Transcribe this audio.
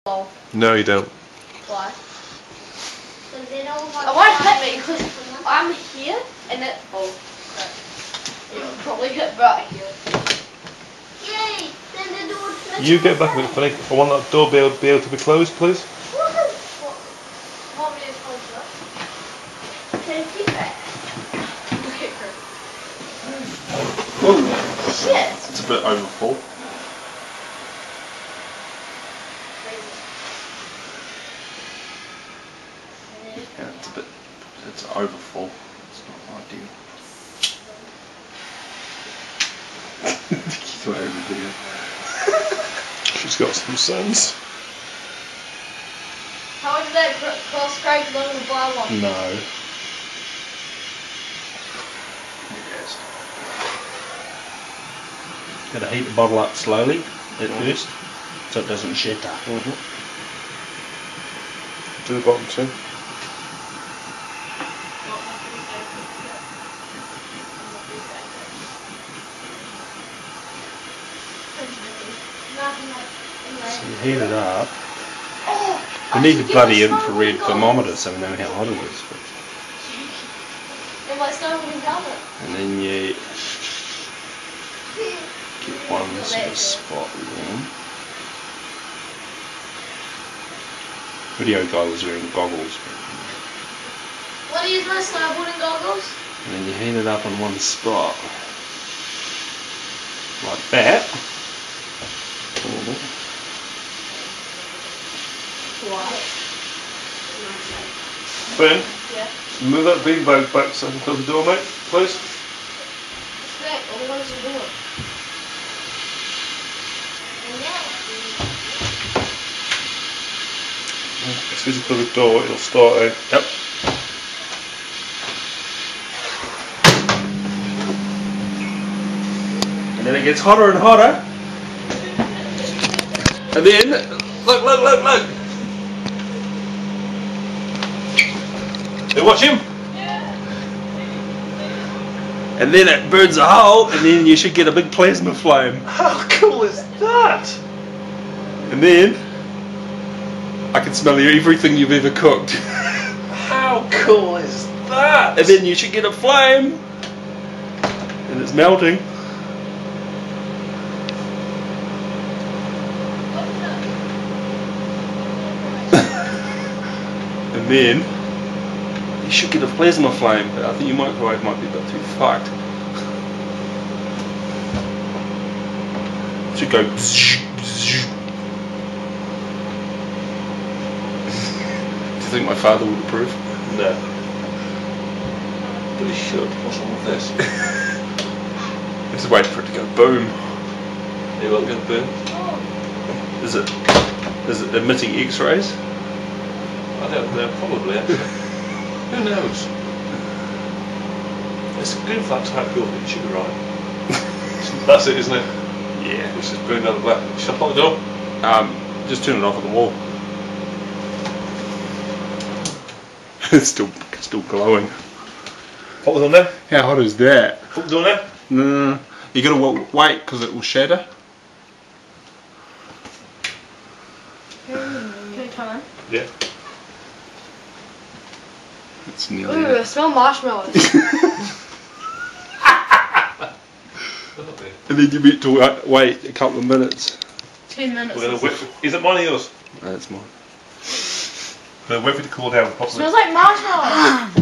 No, you don't. Why? I won't pet me because I'm here and it. Oh, it'll probably hit right here. Yay! Then the door. You get back a bit funny. I want that door be able to be closed, please. Want me to close it? Can you keep it? Oh, shit! it's a bit overfull. Yeah, it's overfull. It's not ideal. She's not everything. She's got some sense. How much did that cost Craig to buy one? No. Yes. Gotta heat the bottle up slowly at first, so it doesn't shatter. Do the bottom too. So you heat it up. We need the bloody infrared thermometer so we know how hot it is. And then you get one sort of spot warm. Video guy was wearing goggles. What are you doing, snowboarding goggles? And then you heat it up on one spot. Like that. What? Ben, Yeah. move that beanbag back so I can close the door, mate, please. What's that? What is it doing? As soon as you close the door, it'll start out. Yep. And then it gets hotter and hotter. And then, look. You watch him? And then it burns a hole, and then you should get a big plasma flame. How cool is that? And then I can smell everything you've ever cooked. How cool is that? And then you should get a flame, and it's melting. And then you should get a plasma flame, but I think your microwave might be a bit too fucked. It should go. Do you think my father would approve? No. But he should. What's wrong with this? I'm just waiting for it to go boom. It won't go boom. Is it emitting X-rays? I don't know, probably actually. Who knows? It's green flags how cool, it should be right. That's it, isn't it? Yeah. It's just burning down the black. Shut the door. Just turn it off at the wall. It's still glowing. Put it on there. How hot is that? Put it on there. No, you gotta wait because it will shatter. Can you turn on? Yeah. It's nearly. Ooh, I smell marshmallows. And then you need to wait a couple of minutes. 10 minutes. We're gonna wait for, is it mine or yours? That's mine. We're gonna wait for it to cool down properly. Smells like marshmallows.